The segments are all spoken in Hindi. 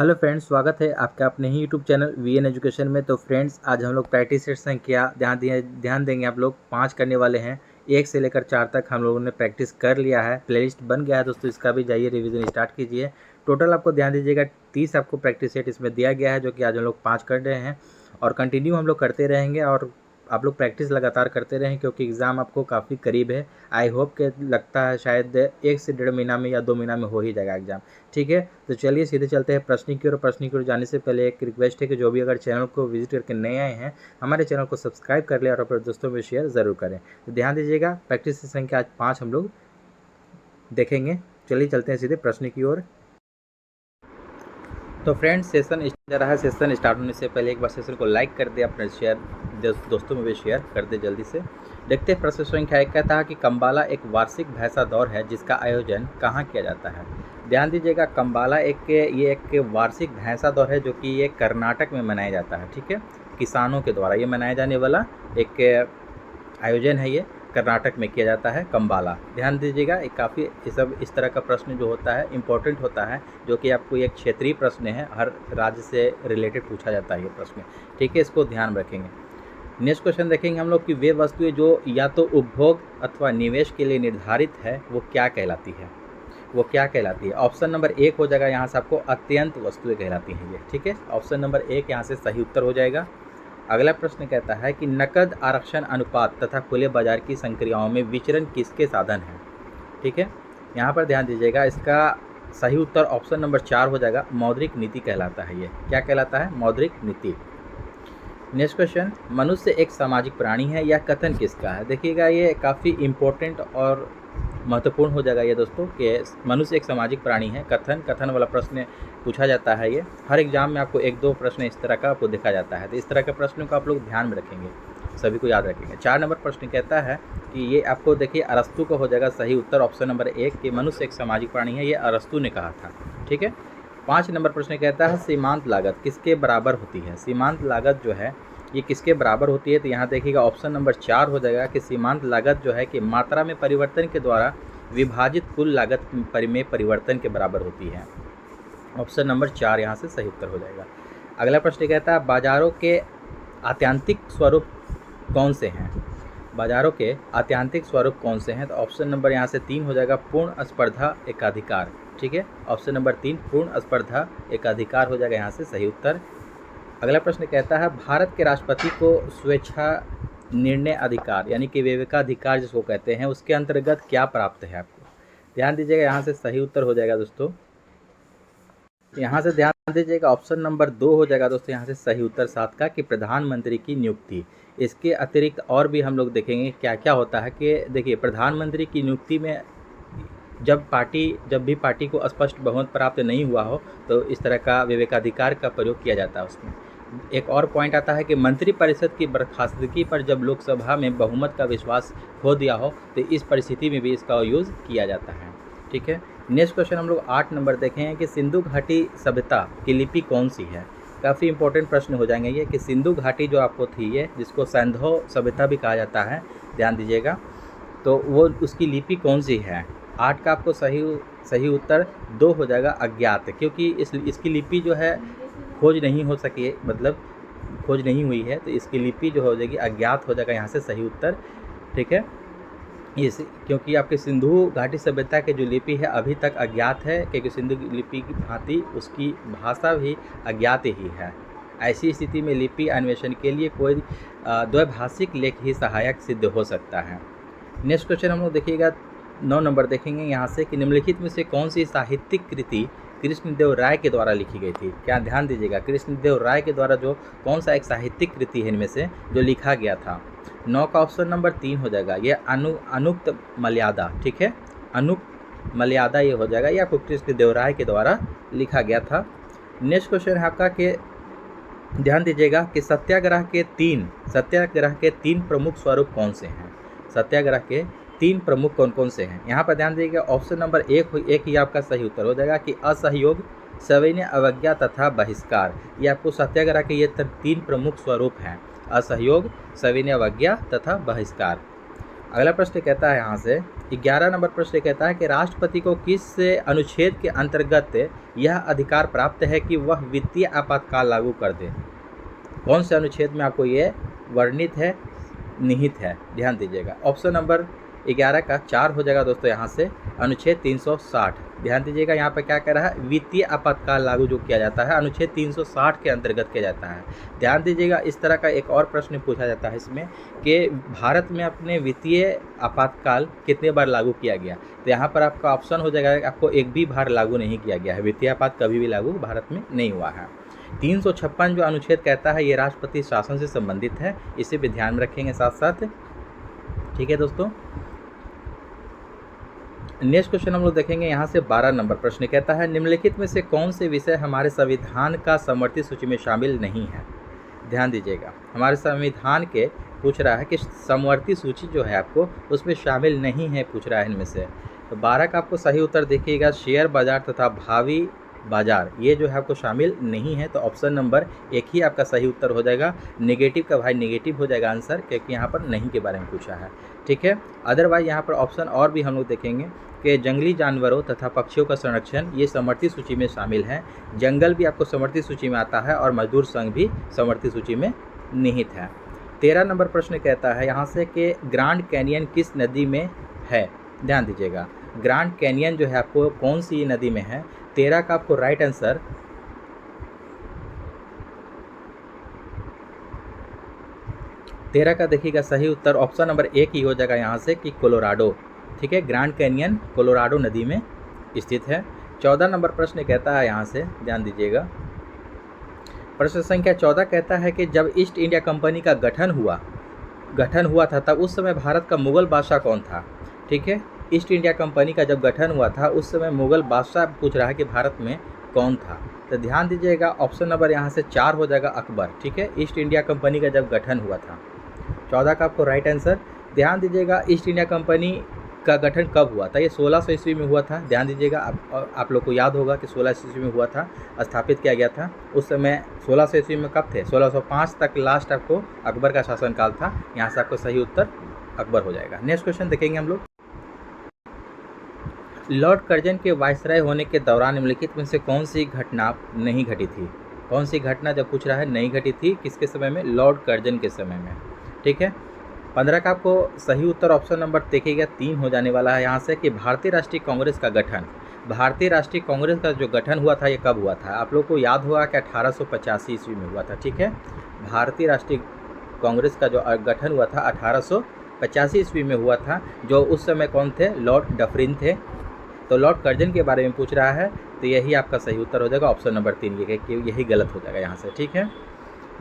हेलो फ्रेंड्स, स्वागत है आपका अपने ही यूट्यूब चैनल वीएन एजुकेशन में। तो फ्रेंड्स, आज हम लोग प्रैक्टिस सेट संख्या ध्यान देंगे। आप लोग 5 करने वाले हैं। 1 से लेकर 4 तक हम लोगों ने प्रैक्टिस कर लिया है। प्लेलिस्ट बन गया है दोस्तों, इसका भी जाइए रिवीजन स्टार्ट कीजिए। टोटल आपको ध्यान दीजिएगा 30 आपको प्रैक्टिस सेट इसमें दिया गया है, जो कि आज हम लोग 5 कर रहे हैं और कंटिन्यू हम लोग करते रहेंगे। और आप लोग प्रैक्टिस लगातार करते रहें, क्योंकि एग्ज़ाम आपको काफ़ी करीब है। आई होप के लगता है शायद 1 से 1.5 महीना में या 2 महीना में हो ही जाएगा एग्ज़ाम। ठीक है, तो चलिए सीधे चलते हैं प्रश्न की ओर। प्रश्न की ओर जाने से पहले एक रिक्वेस्ट है कि जो भी अगर चैनल को विजिट करके नए आए हैं, हमारे चैनल को सब्सक्राइब कर लें और अपने दोस्तों में शेयर ज़रूर करें। तो ध्यान दीजिएगा, प्रैक्टिस की संख्या आज 5 हम लोग देखेंगे। चलिए चलते हैं सीधे प्रश्न की ओर। तो फ्रेंड्स, सेशन जा रहा है। सेशन स्टार्ट होने से पहले एक बार सेशन को लाइक कर दे, अपने दोस्तों में भी शेयर कर दे जल्दी से। देखते हैं प्रश्न संख्या 1 कहता है कि कम्बाला एक वार्षिक भैंसा दौड़ है जिसका आयोजन कहाँ किया जाता है। ध्यान दीजिएगा, कम्बाला एक वार्षिक भैंसा दौड़ है जो कि ये कर्नाटक में मनाया जाता है। ठीक है, किसानों के द्वारा ये मनाया जाने वाला एक आयोजन है। ये कर्नाटक में किया जाता है, कम्बाला। ध्यान दीजिएगा, एक काफ़ी इस तरह का प्रश्न जो होता है इम्पोर्टेंट होता है, जो कि आपको एक क्षेत्रीय प्रश्न है, हर राज्य से रिलेटेड पूछा जाता है ये प्रश्न। ठीक है, इसको ध्यान रखेंगे। नेक्स्ट क्वेश्चन देखेंगे हम लोग कि वे वस्तुएं जो या तो उपभोग अथवा निवेश के लिए निर्धारित है वो क्या कहलाती है। वो क्या कहलाती है? ऑप्शन नंबर 1 हो जाएगा यहाँ से आपको अत्यंत वस्तुएं कहलाती हैं ये। ठीक है, ऑप्शन नंबर 1 यहाँ से सही उत्तर हो जाएगा। अगला प्रश्न कहता है कि नकद आरक्षण अनुपात तथा खुले बाजार की संक्रियाओं में विचरण किसके साधन हैं। ठीक है, यहाँ पर ध्यान दीजिएगा, इसका सही उत्तर ऑप्शन नंबर 4 हो जाएगा, मौद्रिक नीति कहलाता है। ये क्या कहलाता है? मौद्रिक नीति। नेक्स्ट क्वेश्चन, मनुष्य एक सामाजिक प्राणी है, यह कथन किसका है। देखिएगा, ये काफ़ी इम्पोर्टेंट और महत्वपूर्ण हो जाएगा ये दोस्तों कि मनुष्य एक सामाजिक प्राणी है। कथन वाला प्रश्न पूछा जाता है। ये हर एग्जाम में आपको 1-2 प्रश्न इस तरह का आपको देखा जाता है। तो इस तरह के प्रश्नों को आप लोग ध्यान में रखेंगे, सभी को याद रखेंगे। 4 नंबर प्रश्न कहता है कि ये आपको देखिए अरस्तु का हो जाएगा सही उत्तर, ऑप्शन नंबर 1 कि मनुष्य एक सामाजिक प्राणी है। ये अरस्तु ने कहा था। ठीक है, 5 नंबर प्रश्न कहता है सीमांत लागत किसके बराबर होती है। सीमांत लागत जो है ये किसके बराबर होती है, तो यहाँ देखिएगा ऑप्शन नंबर 4 हो जाएगा कि सीमांत लागत जो है कि मात्रा में परिवर्तन के द्वारा विभाजित कुल लागत में परिवर्तन के बराबर होती है। ऑप्शन नंबर 4 यहाँ से सही उत्तर हो जाएगा। अगला प्रश्न कहता है बाजारों के आत्यांतिक स्वरूप कौन से हैं। बाजारों के आत्यांतिक स्वरूप कौन से हैं, तो ऑप्शन नंबर यहाँ से 3 हो जाएगा, पूर्ण स्पर्धा एकाधिकार। ठीक है, ऑप्शन नंबर 3 पूर्ण स्पर्धा एकाधिकार हो जाएगा यहाँ से सही उत्तर। अगला प्रश्न कहता है भारत के राष्ट्रपति को स्वेच्छा निर्णय अधिकार यानी कि विवेकाधिकार जिसको कहते हैं, उसके अंतर्गत क्या प्राप्त है आपको। ध्यान दीजिएगा, यहाँ से सही उत्तर हो जाएगा दोस्तों। यहाँ से ध्यान दीजिएगा, ऑप्शन नंबर 2 हो जाएगा दोस्तों यहाँ से सही उत्तर 7 का कि प्रधानमंत्री की नियुक्ति। इसके अतिरिक्त और भी हम लोग देखेंगे क्या क्या होता है कि देखिए प्रधानमंत्री की नियुक्ति में जब भी पार्टी को स्पष्ट बहुमत प्राप्त नहीं हुआ हो तो इस तरह का विवेकाधिकार का प्रयोग किया जाता है उसमें। एक और पॉइंट आता है कि मंत्रिपरिषद की बर्खास्तगी पर जब लोकसभा में बहुमत का विश्वास खो दिया हो तो इस परिस्थिति में भी इसका यूज़ किया जाता है। ठीक है, नेक्स्ट क्वेश्चन हम लोग 8 नंबर देखें कि सिंधु घाटी सभ्यता की लिपि कौन सी है। काफ़ी इंपॉर्टेंट प्रश्न हो जाएंगे ये कि सिंधु घाटी जो आपको थी ये जिसको सैंधव सभ्यता भी कहा जाता है, ध्यान दीजिएगा, तो वो उसकी लिपि कौन सी है। 8 का आपको सही उत्तर 2 हो जाएगा, अज्ञात, क्योंकि इसकी लिपि जो है खोज नहीं हो सकी, मतलब खोज नहीं हुई है, तो इसकी लिपि जो हो जाएगी अज्ञात हो जाएगा यहाँ से सही उत्तर। ठीक है, क्योंकि आपके सिंधु घाटी सभ्यता के जो लिपि है अभी तक अज्ञात है, क्योंकि सिंधु लिपि की भांति उसकी भाषा भी अज्ञात ही है। ऐसी स्थिति में लिपि अन्वेषण के लिए कोई द्वैभाषिक लेख ही सहायक सिद्ध हो सकता है। नेक्स्ट क्वेश्चन हम लोग देखिएगा 9 नंबर देखेंगे यहाँ से कि निम्नलिखित में से कौन सी साहित्यिक कृति कृष्णदेव राय के द्वारा लिखी गई थी। क्या ध्यान दीजिएगा, कृष्णदेव राय के द्वारा जो कौन सा एक साहित्यिक कृति है इनमें से जो लिखा गया था। 9 का ऑप्शन नंबर 3 हो जाएगा, ये अनुक्त मर्यादा। ठीक है, अनुक्त मर्यादा ये हो जाएगा, ये आपको कृष्णदेव राय के द्वारा लिखा गया था। नेक्स्ट क्वेश्चन है आपका कि ध्यान दीजिएगा कि सत्याग्रह के 3 प्रमुख स्वरूप कौन से हैं। सत्याग्रह के 3 प्रमुख कौन कौन से हैं, यहाँ पर ध्यान दीजिएगा, ऑप्शन नंबर 1 ही आपका सही उत्तर हो जाएगा कि असहयोग, सविनय अवज्ञा तथा बहिष्कार। ये आपको सत्याग्रह के ये 3 प्रमुख स्वरूप हैं, असहयोग, सविनय अवज्ञा तथा बहिष्कार। अगला प्रश्न कहता है यहाँ से 11 नंबर प्रश्न कहता है कि राष्ट्रपति को किस अनुच्छेद के अंतर्गत यह अधिकार प्राप्त है कि वह वित्तीय आपातकाल लागू कर दे। कौन से अनुच्छेद में आपको ये वर्णित है, निहित है, ध्यान दीजिएगा। ऑप्शन नंबर 11 का 4 हो जाएगा दोस्तों यहाँ से अनुच्छेद 360। ध्यान दीजिएगा यहाँ पर क्या कह रहा है, वित्तीय आपातकाल लागू जो किया जाता है अनुच्छेद 360 के अंतर्गत किया जाता है। ध्यान दीजिएगा इस तरह का एक और प्रश्न पूछा जाता है इसमें कि भारत में अपने वित्तीय आपातकाल कितने बार लागू किया गया। तो यहाँ पर आपका ऑप्शन हो जाएगा आपको एक भी बार लागू नहीं किया गया है, वित्तीय आपात कभी भी लागू भारत में नहीं हुआ है। 356 जो अनुच्छेद कहता है ये राष्ट्रपति शासन से संबंधित है, इसे भी ध्यान में रखेंगे साथ साथ। ठीक है दोस्तों, नेक्स्ट क्वेश्चन हम लोग देखेंगे यहाँ से 12 नंबर प्रश्न कहता है निम्नलिखित में से कौन से विषय हमारे संविधान का समवर्ती सूची में शामिल नहीं है। ध्यान दीजिएगा हमारे संविधान के पूछ रहा है कि समवर्ती सूची जो है आपको उसमें शामिल नहीं है, पूछ रहा है इनमें से। तो 12 का आपको सही उत्तर देखिएगा शेयर बाजार तथा भावी बाजार, ये जो है आपको शामिल नहीं है। तो ऑप्शन नंबर 1 ही आपका सही उत्तर हो जाएगा। नेगेटिव का भाई नेगेटिव हो जाएगा आंसर, क्योंकि यहाँ पर नहीं के बारे में पूछा है। ठीक है, अदरवाइज यहाँ पर ऑप्शन और भी हम लोग देखेंगे कि जंगली जानवरों तथा पक्षियों का संरक्षण ये समवर्ती सूची में शामिल है। जंगल भी आपको समवर्ती सूची में आता है और मजदूर संघ भी समवर्ती सूची में निहित है। 13 नंबर प्रश्न कहता है यहाँ से कि ग्रैंड कैनियन किस नदी में है। ध्यान दीजिएगा ग्रैंड कैनियन जो है आपको कौन सी नदी में है। 13 का आपको राइट आंसर 13 का देखिएगा सही उत्तर ऑप्शन नंबर 1 ही हो जाएगा यहाँ से कि कोलोराडो। ठीक है, ग्रैंड कैनियन कोलोराडो नदी में स्थित है। 14 नंबर प्रश्न कहता है यहाँ से ध्यान दीजिएगा, प्रश्न संख्या 14 कहता है कि जब ईस्ट इंडिया कंपनी का गठन हुआ था तब उस समय भारत का मुगल बादशाह कौन था। ठीक है, ईस्ट इंडिया कंपनी का जब गठन हुआ था उस समय मुगल बादशाह पूछ रहा है कि भारत में कौन था। तो ध्यान दीजिएगा ऑप्शन नंबर यहाँ से 4 हो जाएगा अकबर। ठीक है, ईस्ट इंडिया कंपनी का जब गठन हुआ था। 14 का आपको राइट आंसर। ध्यान दीजिएगा ईस्ट इंडिया कंपनी का गठन कब हुआ था, ये 1600 ईस्वी में हुआ था। ध्यान दीजिएगा आप लोग को याद होगा कि 1600 ईस्वी में हुआ था, स्थापित किया गया था। उस समय 1600 ईस्वी में कब थे, 1605 तक लास्ट आपको अकबर का शासनकाल था। यहाँ से आपको सही उत्तर अकबर हो जाएगा। नेक्स्ट क्वेश्चन देखेंगे हम लोग, लॉर्ड कर्जन के वायसराय होने के दौरान निम्नलिखित में से कौन सी घटना नहीं घटी थी। कौन सी घटना जब पूछ रहा है नहीं घटी थी, किसके समय में, लॉर्ड कर्जन के समय में। ठीक है, 15 का आपको सही उत्तर ऑप्शन नंबर देखिएगा 3 हो जाने वाला है यहाँ से कि भारतीय राष्ट्रीय कांग्रेस का गठन। भारतीय राष्ट्रीय कांग्रेस का जो गठन हुआ था ये कब हुआ था, आप लोग को याद होगा कि 1885 ईस्वी में हुआ था। ठीक है, भारतीय राष्ट्रीय कांग्रेस का जो गठन हुआ था 1885 ईस्वी में हुआ था। जो उस समय कौन थे, लॉर्ड डफरिन थे। तो लॉर्ड कर्जन के बारे में पूछ रहा है, तो यही आपका सही उत्तर हो जाएगा ऑप्शन नंबर 3, यही गलत हो जाएगा यहाँ से। ठीक है,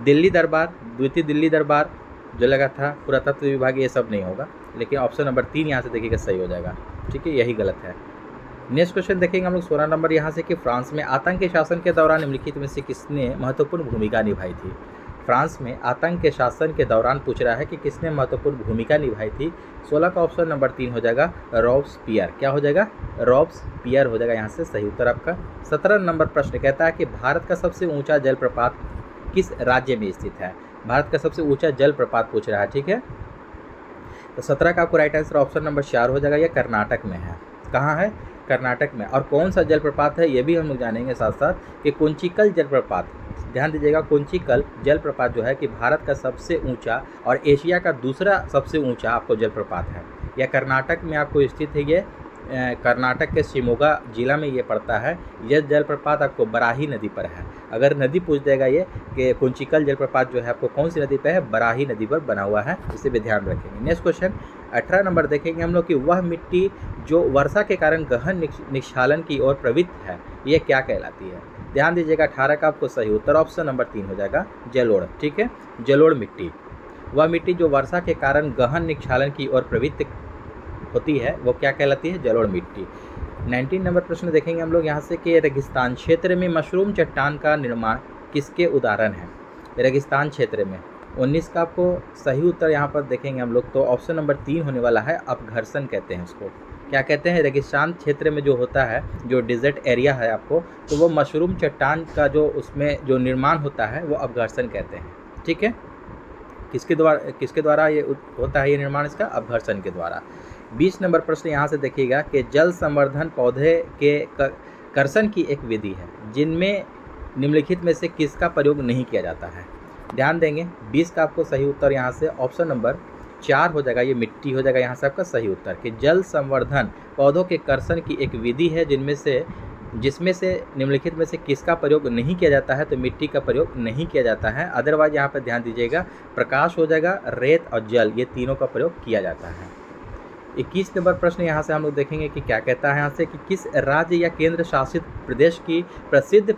दिल्ली दरबार, द्वितीय दिल्ली दरबार जो लगा था, पुरातत्व विभाग, ये सब नहीं होगा, लेकिन ऑप्शन नंबर 3 यहाँ से देखिएगा सही हो जाएगा। ठीक है, यही गलत है। नेक्स्ट क्वेश्चन देखेंगे हम लोग 16 नंबर यहाँ से कि फ्रांस में आतंक के शासन के दौरान निम्नलिखित में से किसने महत्वपूर्ण भूमिका निभाई थी। फ्रांस में आतंक के शासन के दौरान पूछ रहा है कि किसने महत्वपूर्ण भूमिका निभाई थी। 16 का ऑप्शन नंबर 3 हो जाएगा रॉब्सपियर। क्या हो जाएगा, रॉब्सपियर हो जाएगा यहाँ से सही उत्तर आपका। 17 नंबर प्रश्न कहता है कि भारत का सबसे ऊंचा जलप्रपात किस राज्य में स्थित है। भारत का सबसे ऊंचा जलप्रपात पूछ रहा है। ठीक है, तो 17 का आपको राइट आंसर ऑप्शन नंबर 4 हो जाएगा, यह कर्नाटक में है। कहाँ है, कर्नाटक में। और कौन सा जलप्रपात है ये भी हम लोग जानेंगे साथ साथ कि कुंचिकल जलप्रपात। ध्यान दीजिएगा कुंचिकल जलप्रपात जो है कि भारत का सबसे ऊंचा और एशिया का दूसरा सबसे ऊंचा आपको जलप्रपात है। यह कर्नाटक में आपको स्थित है। ये कर्नाटक के शिमोगा जिला में ये पड़ता है। यह जलप्रपात आपको बराही नदी पर है। अगर नदी पूछ देगा ये कि कुंचिकल जलप्रपात जो है आपको कौन सी नदी पर है, बराही नदी पर बना हुआ है, इसे भी ध्यान रखेंगे। नेक्स्ट क्वेश्चन 18 नंबर देखेंगे हम लोग कि वह मिट्टी जो वर्षा के कारण गहन निक्षालन की ओर प्रवृत्त है, ये क्या कहलाती है। ध्यान दीजिएगा 18 का आपको सही उत्तर ऑप्शन नंबर 3 हो जाएगा, जलोढ़। ठीक है, जलोढ़ मिट्टी, वह मिट्टी जो वर्षा के कारण गहन निक्षालन की ओर प्रवृत्त होती है, वो क्या कहलाती है, जलोढ़ मिट्टी। 19 नंबर प्रश्न देखेंगे हम लोग यहाँ से कि रेगिस्तान क्षेत्र में मशरूम चट्टान का निर्माण किसके उदाहरण है। रेगिस्तान क्षेत्र में 19 का आपको सही उत्तर यहाँ पर देखेंगे हम लोग, तो ऑप्शन नंबर 3 होने वाला है, अपघर्षण कहते हैं उसको। क्या कहते हैं, रेगिस्तान क्षेत्र में जो होता है, जो डिजर्ट एरिया है आपको, तो वो मशरूम चट्टान का जो उसमें जो निर्माण होता है वो अपघर्षण कहते हैं। ठीक है, किसके द्वारा ये होता है ये निर्माण इसका? अपघर्षण के द्वारा। 20 नंबर प्रश्न यहाँ से देखिएगा कि जल संवर्धन पौधे के कर्षण की एक विधि है जिनमें निम्नलिखित में से किसका प्रयोग नहीं किया जाता है? ध्यान देंगे। 20 का आपको सही उत्तर यहाँ से ऑप्शन नंबर 4 हो जाएगा, ये मिट्टी हो जाएगा यहाँ से आपका सही उत्तर कि जल संवर्धन पौधों के कर्षण की एक विधि है जिसमें से निम्नलिखित में से किसका प्रयोग नहीं किया जाता है? तो मिट्टी का प्रयोग नहीं किया जाता है। अदरवाइज यहाँ पर ध्यान दीजिएगा, प्रकाश हो जाएगा, रेत और जल, ये तीनों का प्रयोग किया जाता है। 21 नंबर प्रश्न यहाँ से हम लोग देखेंगे कि क्या कहता है यहाँ से कि किस राज्य या केंद्र शासित प्रदेश की प्रसिद्ध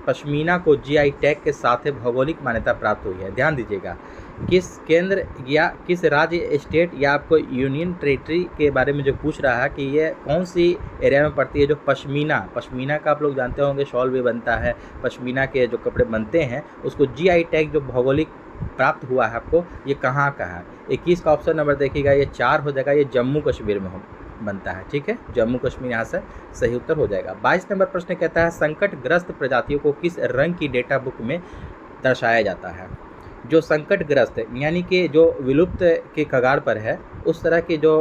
पश्मीना को जीआई टैग के साथ भौगोलिक मान्यता प्राप्त हुई है? ध्यान दीजिएगा, किस केंद्र या किस राज्य, स्टेट या आपको यूनियन टेरिटरी के बारे में जो पूछ रहा है कि ये कौन सी एरिया में पड़ती है जो पश्मीना का आप लोग जानते होंगे, शॉल भी बनता है, पश्मीना के जो कपड़े बनते हैं उसको जीआई टैग जो भौगोलिक प्राप्त हुआ है आपको, ये कहाँ का है? 21 का ऑप्शन नंबर देखिएगा, ये 4 हो जाएगा, ये जम्मू कश्मीर में बनता है। ठीक है, जम्मू कश्मीर यहाँ से सही उत्तर हो जाएगा। 22 नंबर प्रश्न कहता है संकटग्रस्त प्रजातियों को किस रंग की डेटा बुक में दर्शाया जाता है? जो संकटग्रस्त यानी कि जो विलुप्त के कगार पर है, उस तरह की जो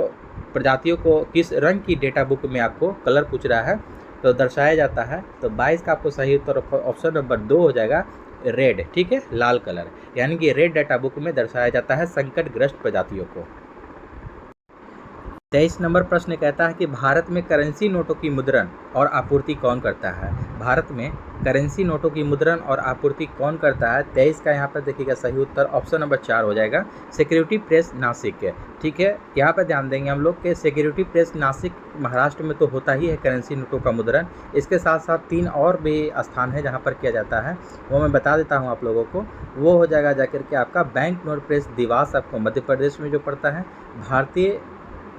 प्रजातियों को किस रंग की डेटा बुक में आपको कलर पूछ रहा है तो दर्शाया जाता है? तो 22 का आपको सही उत्तर ऑप्शन नंबर 2 हो जाएगा, रेड। ठीक है, लाल कलर, यानी कि रेड डाटा बुक में दर्शाया जाता है संकटग्रस्त प्रजातियों को। 23 नंबर प्रश्न कहता है कि भारत में करेंसी नोटों की मुद्रण और आपूर्ति कौन करता है? भारत में करेंसी नोटों की मुद्रण और आपूर्ति कौन करता है? 23 का यहाँ पर देखिएगा सही उत्तर ऑप्शन नंबर 4 हो जाएगा, सिक्योरिटी प्रेस नासिक। ठीक है, यहाँ पर ध्यान देंगे हम लोग कि सिक्योरिटी प्रेस नासिक महाराष्ट्र में तो होता ही है करेंसी नोटों का मुद्रण। इसके साथ साथ 3 और भी स्थान है जहाँ पर किया जाता है, वो मैं बता देता हूँ आप लोगों को। वो हो जाएगा जाकर के आपका बैंक नोट प्रेस दिवास आपको मध्य प्रदेश में जो पड़ता है,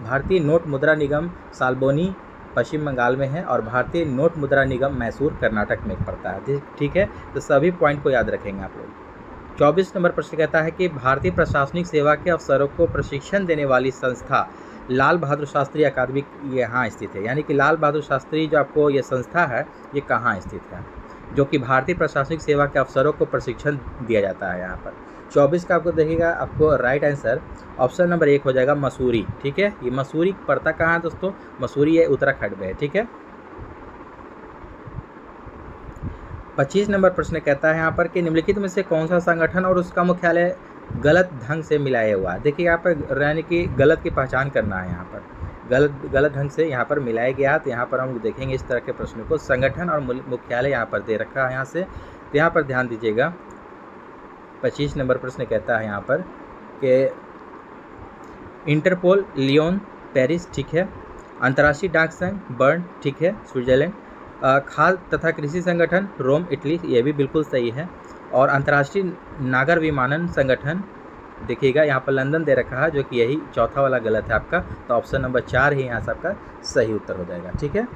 भारतीय नोट मुद्रा निगम साल्बोनी पश्चिम बंगाल में है, और भारतीय नोट मुद्रा निगम मैसूर कर्नाटक में पड़ता है। ठीक है, तो सभी पॉइंट को याद रखेंगे आप लोग। 24 नंबर प्रश्न कहता है कि भारतीय प्रशासनिक सेवा के अफसरों को प्रशिक्षण देने वाली संस्था लाल बहादुर शास्त्री अकादमी यहाँ स्थित है, यानी कि लाल बहादुर शास्त्री जो आपको ये संस्था है ये कहाँ स्थित है, जो कि भारतीय प्रशासनिक सेवा के अफसरों को प्रशिक्षण दिया जाता है यहाँ पर। 24 का आपको देखिएगा, आपको राइट आंसर ऑप्शन नंबर 1 हो जाएगा, मसूरी। ठीक है, ये मसूरी पड़ता कहाँ है दोस्तों? मसूरी है उत्तराखंड में है। ठीक है, 25 नंबर प्रश्न कहता है यहाँ पर कि निम्नलिखित में से कौन सा संगठन और उसका मुख्यालय गलत ढंग से मिलाया हुआ है? देखिए यहाँ पर यानी कि गलत की पहचान करना है, यहाँ पर गलत ढंग से यहाँ पर मिलाया गया। तो यहाँ पर हम देखेंगे इस तरह के प्रश्नों को, संगठन और मुख्यालय यहाँ पर दे रखा है यहाँ से, तो यहाँ पर ध्यान दीजिएगा। 25 नंबर प्रश्न कहता है यहाँ पर कि इंटरपोल लियोन पेरिस, ठीक है, अंतर्राष्ट्रीय डाक संघ बर्न, ठीक है, स्विट्जरलैंड, खाद्य तथा कृषि संगठन रोम इटली, ये भी बिल्कुल सही है, और अंतर्राष्ट्रीय नागर विमानन संगठन देखिएगा यहाँ पर लंदन दे रखा है, जो कि यही चौथा वाला गलत है आपका, तो ऑप्शन नंबर 4 ही यहाँ से आपका सही उत्तर हो जाएगा। ठीक है,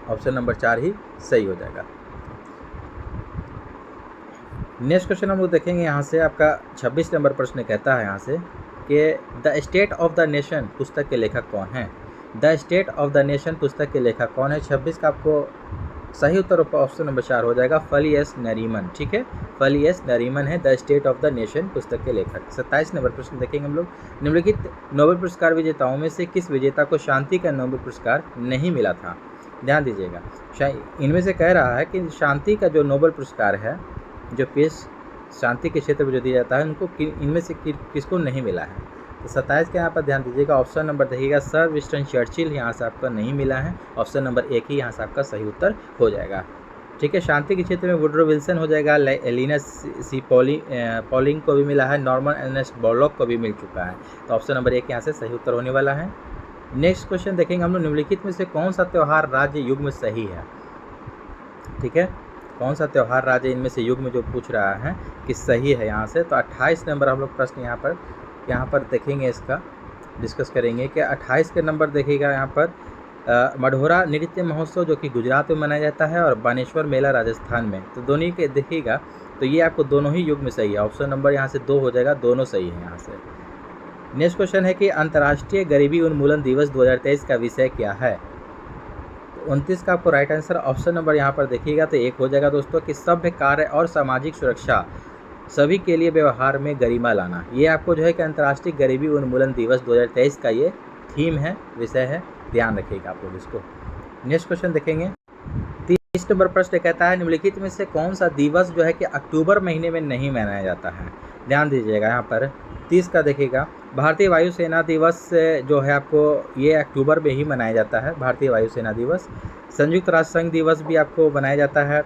ऑप्शन नंबर 4 ही सही हो जाएगा। नेक्स्ट क्वेश्चन हम लोग देखेंगे यहाँ से, आपका 26 नंबर प्रश्न कहता है यहाँ से कि the state of the nation पुस्तक के लेखक कौन है? The state of the nation पुस्तक के लेखक कौन है? 26 का आपको सही उत्तर ऑप्शन नंबर 4 हो जाएगा, फली एस नरीमन। ठीक है, फली एस नरीमन है the state of the nation पुस्तक के लेखक। 27 नंबर प्रश्न देखेंगे हम लोग, निम्नलिखित नोबेल पुरस्कार विजेताओं में से किस विजेता को शांति का नोबेल पुरस्कार नहीं मिला था? ध्यान दीजिएगा, इनमें से कह रहा है कि शांति का जो नोबेल पुरस्कार है, जो पेश शांति के क्षेत्र में जो दिया जाता है, उनको इनमें से किसको नहीं मिला है? तो 27 के यहाँ पर ध्यान दीजिएगा, ऑप्शन नंबर देखिएगा, सर विंस्टन चर्चिल यहाँ से आपका नहीं मिला है, ऑप्शन नंबर 1 ही यहाँ से आपका सही उत्तर हो जाएगा। ठीक है, शांति के क्षेत्र में वुड्रो विल्सन हो जाएगा, एलिना सी पॉलिंग को भी मिला है, नॉर्मन अर्नेस्ट बोरलॉग को भी मिल चुका है, तो ऑप्शन नंबर 1 यहाँ से सही उत्तर होने वाला है। नेक्स्ट क्वेश्चन देखेंगे हम लोग, निम्नलिखित में से कौन सा त्यौहार राज्य युग में सही है? ठीक है, कौन सा त्यौहार राज्य इनमें से युग में जो पूछ रहा है कि सही है यहाँ से, तो 28 नंबर हम लोग प्रश्न यहाँ पर देखेंगे, इसका डिस्कस करेंगे कि 28 के नंबर देखिएगा यहाँ पर मढ़ौरा नृत्य महोत्सव जो कि गुजरात में मनाया जाता है, और बानेश्वर मेला राजस्थान में, तो दोनों के देखिएगा, तो ये आपको दोनों ही युग में सही है, ऑप्शन नंबर यहाँ से 2 हो जाएगा, दोनों सही है यहाँ से। नेक्स्ट क्वेश्चन है कि अंतर्राष्ट्रीय गरीबी उन्मूलन दिवस 2023 का विषय क्या है? 29 का आपको राइट आंसर ऑप्शन नंबर यहाँ पर देखिएगा तो 1 हो जाएगा दोस्तों, कि सभ्य कार्य और सामाजिक सुरक्षा सभी के लिए व्यवहार में गरिमा लाना। ये आपको जो है कि अंतर्राष्ट्रीय गरीबी उन्मूलन दिवस 2023 का ये थीम है, विषय है, ध्यान रखिएगा आप लोग इसको। नेक्स्ट क्वेश्चन देखेंगे। 30 नंबर प्रश्न कहता है निम्नलिखित में से कौन सा दिवस जो है कि अक्टूबर महीने में नहीं मनाया जाता है। ध्यान दीजिएगा यहाँ पर 30 का देखिएगा। भारतीय वायुसेना दिवस जो है आपको ये अक्टूबर में ही मनाया जाता है, भारतीय वायुसेना दिवस। संयुक्त राष्ट्र संघ दिवस भी आपको मनाया जाता है,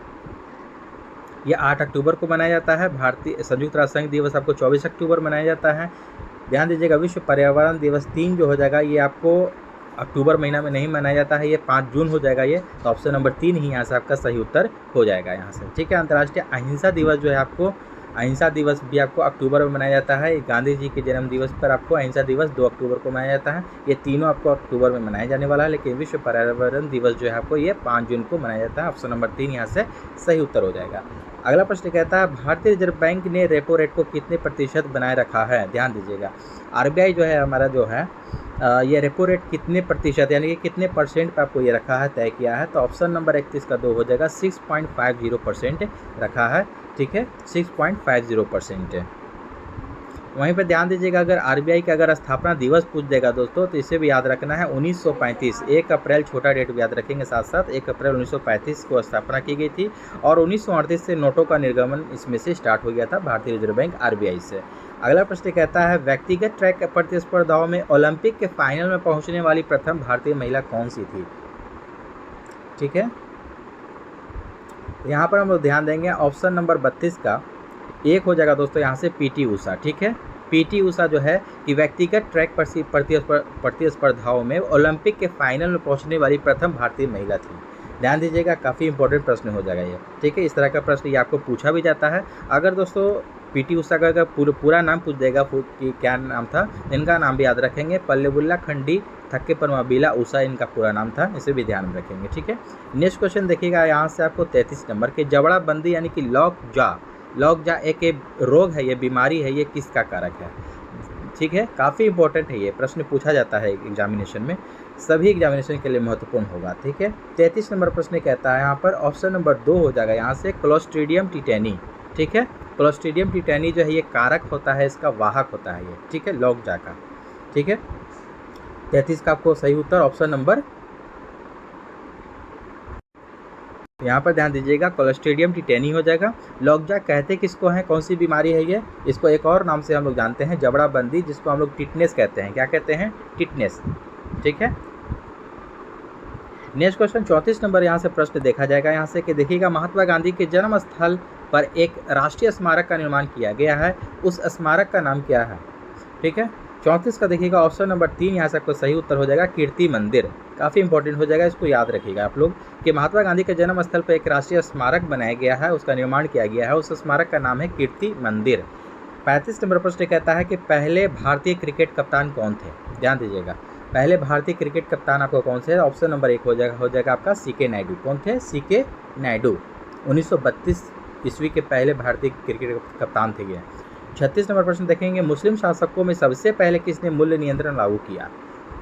ये 8 अक्टूबर को मनाया जाता है। भारतीय संयुक्त राष्ट्र संघ दिवस आपको 24 अक्टूबर मनाया जाता है। ध्यान दीजिएगा विश्व पर्यावरण दिवस 3 जो हो जाएगा ये आपको अक्टूबर महीना में नहीं मनाया जाता है, ये 5 जून हो जाएगा ये। तो ऑप्शन नंबर 3 ही यहाँ से आपका सही उत्तर हो जाएगा यहाँ से, ठीक है। अंतर्राष्ट्रीय अहिंसा दिवस जो है आपको, अहिंसा दिवस भी आपको अक्टूबर में मनाया जाता है। गांधी जी के जन्म दिवस पर आपको अहिंसा दिवस 2 अक्टूबर को मनाया जाता है। ये तीनों आपको अक्टूबर में मनाया जाने वाला है, लेकिन विश्व पर्यावरण दिवस जो है आपको ये 5 जून को मनाया जाता है। ऑप्शन नंबर 3 यहाँ से सही उत्तर हो जाएगा। अगला प्रश्न कहता है भारतीय रिजर्व बैंक ने रेपो रेट को कितने प्रतिशत बनाए रखा है। ध्यान दीजिएगा आरबीआई जो है हमारा जो है ये रेपो रेट कितने प्रतिशत यानी कि कितने परसेंट पे आपको ये रखा है, तय किया है। तो ऑप्शन नंबर 31 का 2 हो जाएगा, 6.50% रखा है, ठीक है, 6.50% है। वहीं पर ध्यान दीजिएगा अगर आरबीआई का अगर स्थापना दिवस पूछ देगा दोस्तों तो इसे भी याद रखना है 1935। 1 अप्रैल छोटा डेट भी याद रखेंगे साथ साथ, 1 अप्रैल 1935 को स्थापना की गई थी और 1938 से नोटों का निर्गमन इसमें से स्टार्ट हो गया था भारतीय रिजर्व बैंक आरबीआई से। अगला प्रश्न कहता है व्यक्तिगत ट्रैक प्रतिस्पर्धाओं में ओलंपिक के फाइनल में पहुंचने वाली प्रथम भारतीय महिला कौन सी थी, ठीक है। यहाँ पर हम लोग ध्यान देंगे ऑप्शन नंबर 32 का 1 हो जाएगा दोस्तों यहाँ से पीटी उषा, ठीक है। पीटी उषा जो है कि व्यक्तिगत ट्रैक प्रतिस्पर्धाओं में ओलंपिक के फाइनल में पहुंचने वाली प्रथम भारतीय महिला थी। ध्यान दीजिएगा काफ़ी इंपॉर्टेंट प्रश्न हो जाएगा ये, ठीक है। इस तरह का प्रश्न ये आपको पूछा भी जाता है। अगर दोस्तों पीटी उषा का अगर पूरा नाम पूछ देगा कि क्या नाम था, इनका नाम भी याद रखेंगे, पल्लेबुल्ला खंडी थक्के परमाबिला उषा इनका पूरा नाम था, इसे भी ध्यान में रखेंगे, ठीक है। नेक्स्ट क्वेश्चन देखिएगा यहाँ से आपको 33 नंबर के जबड़ा बंदी यानी कि लॉक जा एक रोग है, ये बीमारी है, ये किसका कारक है, ठीक है। काफ़ी इंपॉर्टेंट है ये प्रश्न, पूछा जाता है एग्जामिनेशन में, सभी एग्जामिनेशन के लिए महत्वपूर्ण होगा, ठीक है। 33 नंबर प्रश्न कहता है यहाँ पर ऑप्शन नंबर 2 हो जाएगा यहाँ से क्लोस्ट्रीडियम टिटेनी, ठीक है। क्लोस्ट्रीडियम टिटेनी जो है ये कारक होता है, इसका वाहक होता है ये, ठीक है, लॉकजा का, ठीक है। 33 का आपको सही उत्तर ऑप्शन नंबर, यहाँ पर ध्यान दीजिएगा क्लोस्ट्रीडियम टिटेनी हो जाएगा। लॉकजा कहते किसको हैं, कौन सी बीमारी है ये, इसको एक और नाम से हम लोग जानते हैं जबड़ा बंदी, जिसको हम लोग टिटनेस कहते हैं। क्या कहते हैं, टिटनेस, ठीक है। नेक्स्ट क्वेश्चन 34 नंबर यहाँ से प्रश्न देखा जाएगा यहाँ से कि देखिएगा महात्मा गांधी के जन्म स्थल पर एक राष्ट्रीय स्मारक का निर्माण किया गया है, उस स्मारक का नाम क्या है, ठीक है। 34 का देखिएगा ऑप्शन नंबर 3 यहाँ से आपको सही उत्तर हो जाएगा कीर्ति मंदिर। काफ़ी इंपॉर्टेंट हो जाएगा, इसको याद रखिएगा आप लोग कि महात्मा गांधी के जन्म स्थल पर एक राष्ट्रीय स्मारक बनाया गया है, उसका निर्माण किया गया है, उस स्मारक का नाम है कीर्ति मंदिर। 35 नंबर प्रश्न कहता है कि पहले भारतीय क्रिकेट कप्तान कौन थे। ध्यान दीजिएगा पहले भारतीय क्रिकेट कप्तान आपको कौन से, ऑप्शन नंबर 1 हो जाएगा आपका सीके नायडू। कौन थे, सीके नायडू, 1932 ईस्वी के पहले भारतीय क्रिकेट कप्तान थे ये। 36 नंबर प्रश्न देखेंगे मुस्लिम शासकों में सबसे पहले किसने मूल्य नियंत्रण लागू किया।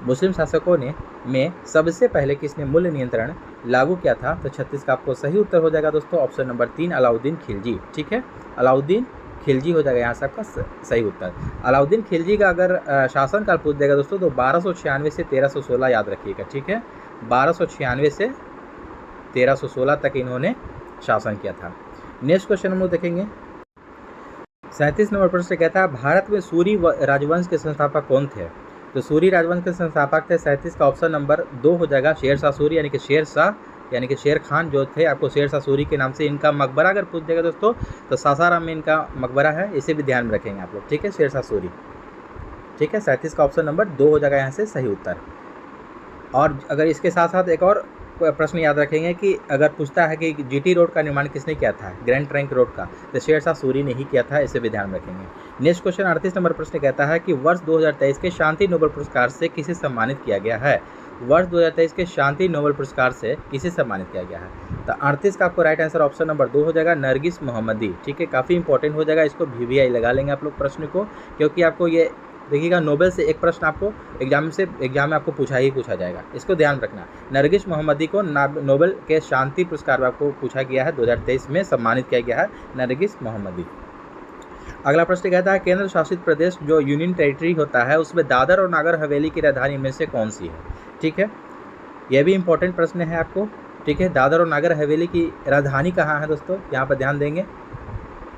मुस्लिम शासकों में सबसे पहले किसने मूल्य नियंत्रण लागू किया था। तो 36 का आपको सही उत्तर हो जाएगा दोस्तों ऑप्शन नंबर 3 अलाउद्दीन खिलजी, ठीक है। अलाउद्दीन खिलजी हो जाएगा यहाँ से आपका सही उत्तर। अलाउद्दीन खिलजी का अगर शासनकाल पूछ देगा दोस्तों तो 1296 से 1316 याद रखिएगा, ठीक है। 1296 से 1316 तक इन्होंने शासन किया था। नेक्स्ट क्वेश्चन हम लोग देखेंगे 37 नंबर प्रश्न कहता है भारत में सूरी राजवंश के संस्थापक कौन थे। तो सूरी राजवंश के संस्थापक थे 37 का ऑप्शन नंबर 2 हो जाएगा शेर शाह सूरी यानी कि शेर खान जो थे आपको शेर शाह सूरी के नाम से इनका मकबरा अगर पूछ देगा दोस्तों तो सासाराम में इनका मकबरा है, इसे भी ध्यान में रखेंगे आप लोग, ठीक है, शेर शाह सूरी, ठीक है। 37 का ऑप्शन नंबर 2 हो जाएगा यहाँ से सही उत्तर। और अगर इसके साथ साथ एक और प्रश्न याद रखेंगे कि अगर पूछता है कि जीटी रोड का निर्माण किसने किया था, ग्रैंड ट्रंक रोड का, तो शेर शाह सूरी ने ही किया था, इसे भी ध्यान रखेंगे। नेक्स्ट क्वेश्चन 38 नंबर प्रश्न कहता है कि वर्ष 2023 के शांति नोबेल पुरस्कार से किसे सम्मानित किया गया है। वर्ष 2023 के शांति नोबेल पुरस्कार से किसे सम्मानित किया गया है। तो 38 का आपको राइट आंसर ऑप्शन नंबर 2 हो जाएगा नरगिस मोहम्मदी, ठीक है। काफ़ी इंपॉर्टेंट हो जाएगा, इसको VVI लगा लेंगे आप लोग प्रश्न को, क्योंकि आपको ये देखिएगा नोबेल से एक प्रश्न आपको एग्जाम में आपको पूछा जाएगा, इसको ध्यान रखना। नरगिस मोहम्मदी को नोबेल के शांति पुरस्कार में आपको पूछा गया है, 2023 में सम्मानित किया गया है नरगिस मोहम्मदी। अगला प्रश्न कहता है केंद्र शासित प्रदेश जो यूनियन टेरिटरी होता है उसमें दादर और नागर हवेली की राजधानी में से कौन सी है। ठीक है, यह भी इंपॉर्टेंट प्रश्न है आपको। ठीक है, दादर और नागर हवेली की राजधानी कहाँ है दोस्तों, यहाँ पर ध्यान देंगे।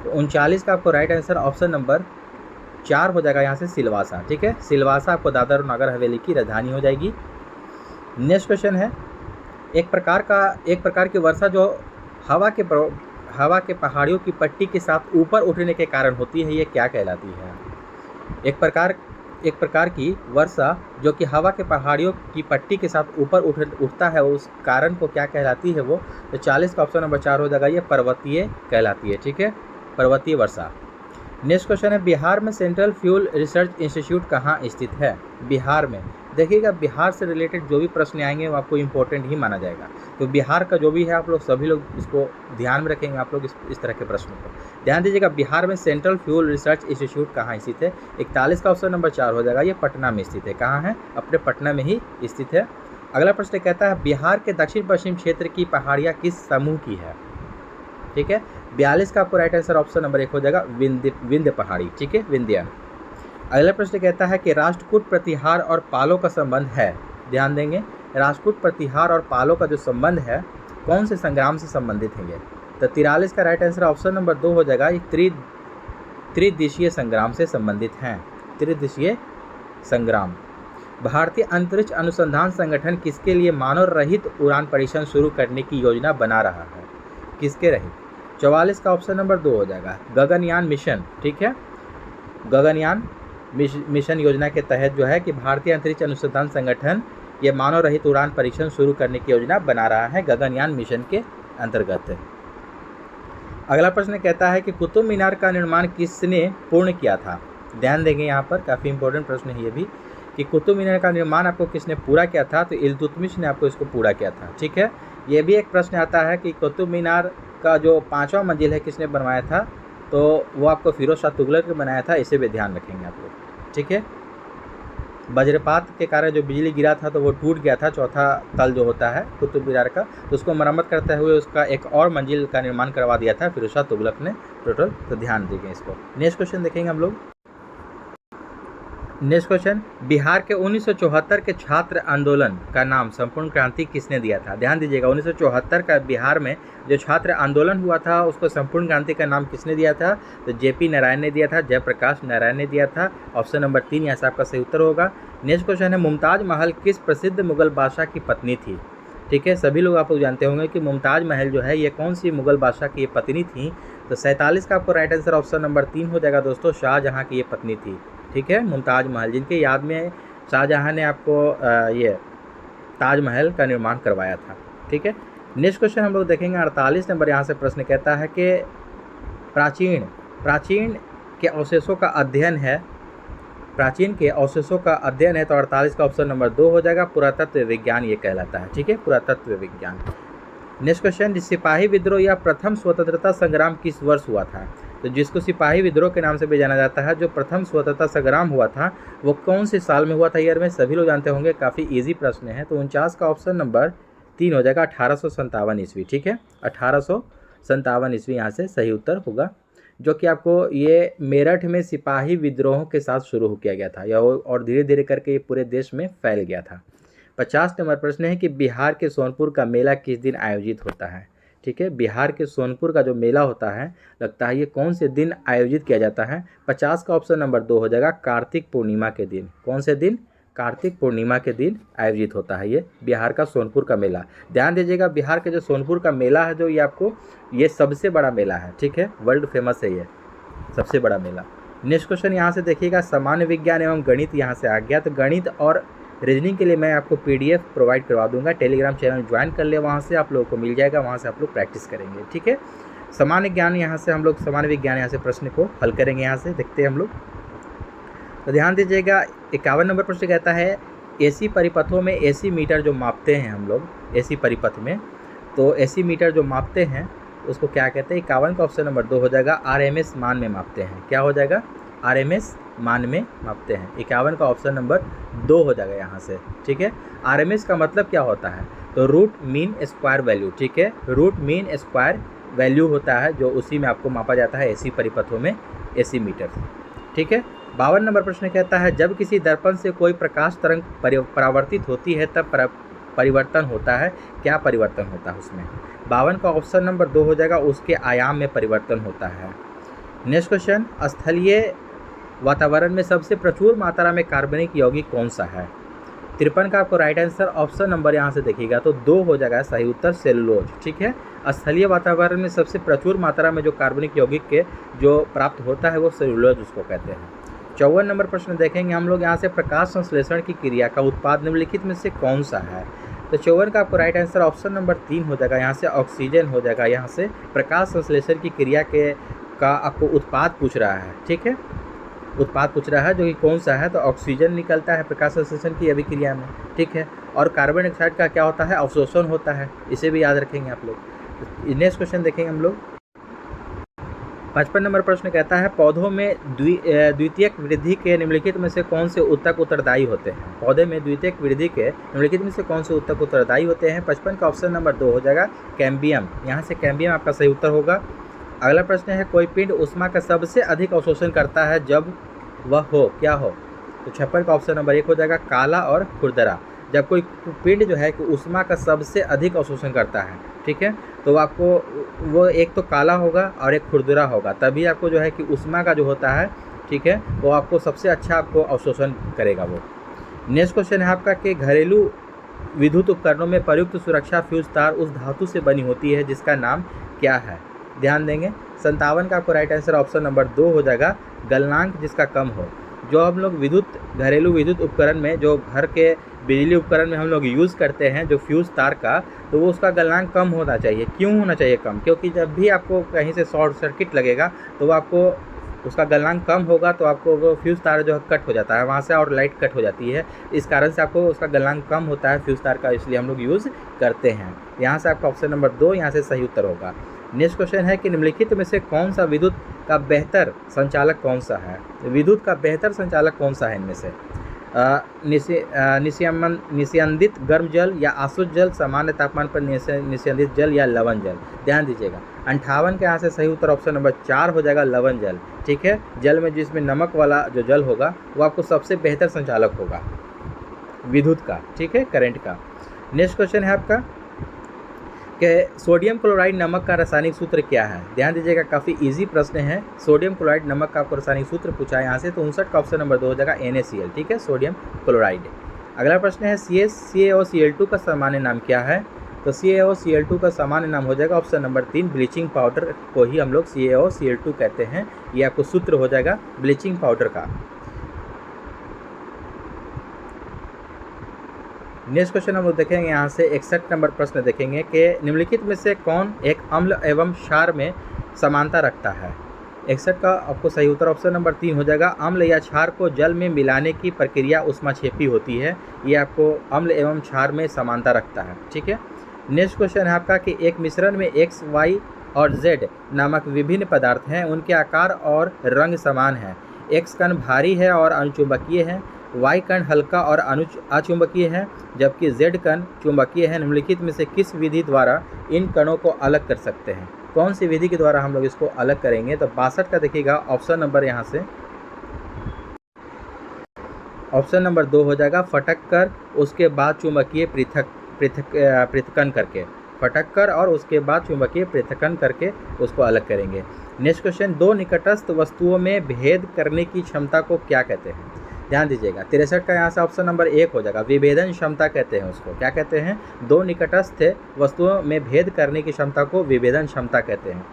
तो 39 का आपको राइट आंसर ऑप्शन नंबर 4 हो जाएगा यहाँ से सिलवासा। ठीक है, सिलवासा आपको दादर और नागर हवेली की राजधानी हो जाएगी। नेक्स्ट क्वेश्चन है एक प्रकार की वर्षा जो हवा के पहाड़ियों की पट्टी के साथ ऊपर उठने के कारण होती है, ये क्या कहलाती है। एक प्रकार की वर्षा जो कि हवा के पहाड़ियों की पट्टी के साथ ऊपर उठता है, उस कारण को क्या कहलाती है वो। तो 40 का ऑप्शन नंबर 4 हो जाएगा, ये पर्वतीय कहलाती है। ठीक है, पर्वतीय वर्षा। नेक्स्ट क्वेश्चन है बिहार में सेंट्रल फ्यूल रिसर्च इंस्टीट्यूट कहाँ स्थित है। बिहार में देखिएगा, बिहार से रिलेटेड जो भी प्रश्न आएंगे वो आपको इंपॉर्टेंट ही माना जाएगा। तो बिहार का जो भी है आप लोग सभी लोग इसको ध्यान में रखेंगे। आप लोग इस तरह के प्रश्नों को ध्यान दीजिएगा। बिहार में सेंट्रल फ्यूल रिसर्च इंस्टीट्यूट कहाँ स्थित है। 41 का ऑप्शन नंबर 4 हो जाएगा, ये पटना में स्थित है। कहाँ है, अपने पटना में ही स्थित है। अगला प्रश्न कहता है बिहार के दक्षिण पश्चिम क्षेत्र की पहाड़ियाँ किस समूह की है। ठीक है, 42 का आपको राइट आंसर ऑप्शन नंबर 1 हो जाएगा, विंध्य पहाड़ी। ठीक है, विंध्य। अगला प्रश्न कहता है कि राष्ट्रकूट प्रतिहार और पालों का संबंध है। ध्यान देंगे, राष्ट्रकूट प्रतिहार और पालों का जो संबंध है कौन से संग्राम से संबंधित है ये। तो 43 का राइट आंसर ऑप्शन नंबर 2 हो जाएगा, ये त्रिदिशीय संग्राम से संबंधित हैं। त्रिदिशीय संग्राम। भारतीय अंतरिक्ष अनुसंधान संगठन किसके लिए मानव रहित उड़ान परीक्षण शुरू करने की योजना बना रहा है। किसके रहित। 44 का ऑप्शन नंबर 2 हो जाएगा, गगनयान मिशन। ठीक है, गगनयान मिशन योजना के तहत जो है कि भारतीय अंतरिक्ष अनुसंधान संगठन ये मानव रहित उड़ान परीक्षण शुरू करने की योजना बना रहा है, गगनयान मिशन के अंतर्गत। अगला प्रश्न कहता है कि कुतुब मीनार का निर्माण किसने पूर्ण किया था। ध्यान देंगे, यहाँ पर काफ़ी इंपॉर्टेंट प्रश्न है ये भी कि कुतुब मीनार का निर्माण आपको किसने पूरा किया था। तो इल्तुतमिश ने आपको इसको पूरा किया था। ठीक है, ये भी एक प्रश्न आता है कि कुतुब मीनार का जो 5वां मंजिल है किसने बनवाया था। तो वो आपको फिरोज शाह तुगलक ने बनाया था, इसे भी ध्यान रखेंगे आप लोग। ठीक है, वज्रपात के कारण जो बिजली गिरा था तो वो टूट गया था, चौथा तल जो होता है कुतुब मीनार का, तो उसको मरम्मत करते हुए उसका एक और मंजिल का निर्माण करवा दिया था फिरोज शाह तुगलक ने टोटल। तो ध्यान देंगे इसको। नेक्स्ट क्वेश्चन देखेंगे हम लोग। नेक्स्ट क्वेश्चन, बिहार के 1974 के छात्र आंदोलन का नाम संपूर्ण क्रांति किसने दिया था। ध्यान दीजिएगा, 1974 का बिहार में जो छात्र आंदोलन हुआ था उसको संपूर्ण क्रांति का नाम किसने दिया था। तो जेपी नारायण ने दिया था, जयप्रकाश नारायण ने दिया था। ऑप्शन नंबर 3 यहाँ से आपका सही उत्तर होगा। नेक्स्ट क्वेश्चन है मुमताज महल किस प्रसिद्ध मुगल बादशाह की पत्नी थी। ठीक है, सभी लोग आप लोग जानते होंगे कि मुमताज महल जो है ये कौन सी मुगल बादशाह की ये पत्नी थी। तो 47 का आपको राइट आंसर ऑप्शन नंबर 3 हो जाएगा दोस्तों, शाहजहाँ की ये पत्नी थी। ठीक है, मुमताज महल, जिनके याद में शाहजहाँ ने आपको ये ताजमहल का निर्माण करवाया था। ठीक है, नेक्स्ट क्वेश्चन हम लोग देखेंगे 48 नंबर। यहाँ से प्रश्न कहता है कि प्राचीन के अवशेषों का अध्ययन है। प्राचीन के अवशेषों का अध्ययन है तो 48 का ऑप्शन नंबर 2 हो जाएगा, पुरातत्व विज्ञान ये कहलाता है। ठीक है, पुरातत्व विज्ञान। नेक्स्ट क्वेश्चन, सिपाही विद्रोह या प्रथम स्वतंत्रता संग्राम किस वर्ष हुआ था। तो जिसको सिपाही विद्रोह के नाम से भी जाना जाता है, जो प्रथम स्वतंत्रता संग्राम हुआ था वो कौन से साल में हुआ था ईयर में, सभी लोग जानते होंगे, काफ़ी इजी प्रश्न है। तो 49 का ऑप्शन नंबर 3 हो जाएगा, 1857 ईस्वी। ठीक है, 1857 ईस्वी यहाँ से सही उत्तर होगा, जो कि आपको ये मेरठ में सिपाही विद्रोह के साथ शुरू किया गया था और धीरे धीरे करके ये पूरे देश में फैल गया था। 50 नंबर प्रश्न है कि बिहार के सोनपुर का मेला किस दिन आयोजित होता है। ठीक है, बिहार के सोनपुर का जो मेला होता है लगता है ये कौन से दिन आयोजित किया जाता है। 50 का ऑप्शन नंबर 2 हो जाएगा, कार्तिक पूर्णिमा के दिन। कौन से दिन, कार्तिक पूर्णिमा के दिन आयोजित होता है ये बिहार का सोनपुर का मेला। ध्यान दीजिएगा, बिहार के जो सोनपुर का मेला है जो ये आपको ये सबसे बड़ा मेला है। ठीक है, वर्ल्ड फेमस है ये सबसे बड़ा मेला। नेक्स्ट क्वेश्चन यहाँ से देखिएगा, सामान्य विज्ञान एवं गणित यहाँ से आ गया। तो गणित और रीजनिंग के लिए मैं आपको PDF प्रोवाइड करवा दूंगा, टेलीग्राम चैनल ज्वाइन कर ले, वहाँ से आप लोगों को मिल जाएगा, वहाँ से आप लोग प्रैक्टिस करेंगे। ठीक है, सामान्य ज्ञान यहाँ से हम लोग सामान्य विज्ञान यहाँ से प्रश्न को हल करेंगे। यहाँ से देखते हैं हम लोग। तो ध्यान दीजिएगा, 51 नंबर प्रश्न कहता है AC परिपथों में AC मीटर जो मापते हैं हम लोग AC परिपथ में, तो AC मीटर जो मापते हैं उसको क्या कहते हैं। 51 का ऑप्शन नंबर 2 हो जाएगा, RMS मान में मापते हैं। क्या हो जाएगा, RMS मान में मापते हैं। 51 का ऑप्शन नंबर 2 हो जाएगा यहाँ से। ठीक है, RMS का मतलब क्या होता है, तो रूट मीन स्क्वायर वैल्यू। ठीक है, रूट मीन स्क्वायर वैल्यू होता है जो उसी में आपको मापा जाता है AC परिपथों में। AC meter. ठीक है। 52 नंबर प्रश्न कहता है जब किसी दर्पण से कोई प्रकाश तरंग परावर्तित होती है तब परिवर्तन होता है, क्या परिवर्तन होता है उसमें? 52 का ऑप्शन नंबर 2 हो जाएगा, उसके आयाम में परिवर्तन होता है। नेक्स्ट क्वेश्चन, स्थलीय वातावरण में सबसे प्रचुर मात्रा में कार्बनिक यौगिक कौन सा है? 53 का आपको राइट आंसर ऑप्शन नंबर यहाँ से देखिएगा तो 2 हो जाएगा सही उत्तर, सेलुलोज। ठीक है। स्थलीय वातावरण में सबसे प्रचुर मात्रा में जो कार्बनिक यौगिक के जो प्राप्त होता है वो सेलुलोज उसको कहते हैं। 54 नंबर प्रश्न देखेंगे हम लोग यहाँ से, प्रकाश संश्लेषण की क्रिया का उत्पाद निम्नलिखित में से कौन सा है? तो 54 का आपको राइट आंसर ऑप्शन नंबर 3 हो जाएगा, यहाँ से ऑक्सीजन हो जाएगा। यहाँ से प्रकाश संश्लेषण की क्रिया का आपको उत्पाद पूछ रहा है। ठीक है, उत्पाद पूछ रहा है जो कि कौन सा है, तो ऑक्सीजन निकलता है प्रकाश संश्लेषण की अभिक्रिया में। ठीक है। और कार्बन डाइऑक्साइड का क्या होता है, अवशोषण होता है, इसे भी याद रखेंगे आप लोग। नेक्स्ट क्वेश्चन देखेंगे हम लोग। 55 नंबर प्रश्न कहता है पौधों में द्वितीयक वृद्धि के निम्नलिखित में से कौन से ऊतक उत्तरदायी होते हैं? पौधे में द्वितीयक वृद्धि के निम्नलिखित में से कौन से ऊतक उत्तरदायी होते हैं? 55 का ऑप्शन नंबर 2 हो जाएगा, कैम्बियम। यहाँ से कैम्बियम आपका सही उत्तर होगा। अगला प्रश्न है, कोई पिंड ऊष्मा का सबसे अधिक अवशोषण करता है जब वह हो, क्या हो? तो 56 का ऑप्शन नंबर 1 हो जाएगा, काला और खुरदरा। जब कोई पिंड जो है कि ऊष्मा का सबसे अधिक अवशोषण करता है, ठीक है, तो आपको वो एक तो काला होगा और एक खुरदरा होगा, तभी आपको जो है कि ऊष्मा का जो होता है, ठीक है, वो आपको सबसे अच्छा आपको अवशोषण करेगा वो। नेक्स्ट क्वेश्चन है आपका कि घरेलू विद्युत उपकरणों में प्रयुक्त सुरक्षा फ्यूज तार उस धातु से बनी होती है जिसका नाम क्या है? ध्यान देंगे। 57 का आपको राइट आंसर ऑप्शन नंबर 2 हो जाएगा, गलनांक जिसका कम हो। जो हम लोग घरेलू विद्युत उपकरण में, जो घर के बिजली उपकरण में हम लोग यूज़ करते हैं जो फ्यूज़ तार का, तो वो उसका गलनांक कम होना चाहिए। क्यों होना चाहिए कम? क्योंकि जब भी आपको कहीं से शॉर्ट सर्किट लगेगा तो वो आपको उसका गलनांक कम होगा तो आपको वो फ्यूज़ तार जो है कट हो जाता है वहाँ से, और लाइट कट हो जाती है। इस कारण से आपको उसका गलनांक कम होता है फ्यूज़ तार का, इसलिए हम लोग यूज़ करते हैं। यहाँ से आपका ऑप्शन नंबर 2 यहाँ से सही उत्तर होगा। नेक्स्ट क्वेश्चन है कि निम्नलिखित में से कौन सा विद्युत का बेहतर संचालक कौन सा है? विद्युत का बेहतर संचालक कौन सा है इनमें से? निस्यंदित गर्म जल या आसुत जल, सामान्य तापमान पर निस्यंदित जल या लवण जल? ध्यान दीजिएगा। 58 के यहाँ से सही उत्तर ऑप्शन नंबर 4 हो जाएगा, लवण जल। ठीक है। जल में जिसमें नमक वाला जो जल होगा वो आपको सबसे बेहतर संचालक होगा विद्युत का, ठीक है, करंट का। नेक्स्ट क्वेश्चन है आपका कि सोडियम क्लोराइड नमक का रासायनिक सूत्र क्या है? ध्यान दीजिएगा, काफ़ी इजी प्रश्न है। सोडियम क्लोराइड नमक का आपको रासायनिक सूत्र पूछा है यहाँ से, तो 59 का ऑप्शन नंबर 2 हो जाएगा, NaCl। ठीक है, सोडियम क्लोराइड। अगला प्रश्न है CaOCl2 का सामान्य नाम क्या है? तो CaOCl2 का सामान्य नाम हो जाएगा ऑप्शन नंबर 3, ब्लीचिंग पाउडर को ही हम लोग CaOCl2 कहते हैं। ये आपको सूत्र हो जाएगा ब्लीचिंग पाउडर का। नेक्स्ट क्वेश्चन हम लोग देखेंगे यहाँ से 61 नंबर प्रश्न देखेंगे कि निम्नलिखित में से कौन एक अम्ल एवं क्षार में समानता रखता है? 61 का आपको सही उत्तर ऑप्शन नंबर 3 हो जाएगा, अम्ल या क्षार को जल में मिलाने की प्रक्रिया ऊष्माक्षेपी होती है। ये आपको अम्ल एवं क्षार में समानता रखता है। ठीक है। नेक्स्ट क्वेश्चन है आपका कि एक मिश्रण में X, Y और Z नामक विभिन्न पदार्थ हैं, उनके आकार और रंग समान हैं। X कण भारी है और अनुचुंबकीय है, Y कण हल्का और अचुंबकीय है, जबकि Z कण चुंबकीय है। निम्नलिखित में से किस विधि द्वारा इन कणों को अलग कर सकते हैं? कौन सी विधि के द्वारा हम लोग इसको अलग करेंगे? तो 62 का देखिएगा ऑप्शन नंबर यहाँ से ऑप्शन नंबर 2 हो जाएगा, फटक कर उसके बाद चुंबकीय पृथक्कन करके। फटक कर और उसके बाद चुंबकीय पृथक्कन करके उसको अलग करेंगे। नेक्स्ट क्वेश्चन, दो निकटस्थ वस्तुओं में भेद करने की क्षमता को क्या कहते हैं? ध्यान दीजिएगा। 63 का यहाँ से ऑप्शन नंबर 1 हो जाएगा, विभेदन क्षमता कहते हैं उसको। क्या कहते हैं? दो निकटस्थ वस्तुओं में भेद करने की क्षमता को विभेदन क्षमता कहते हैं।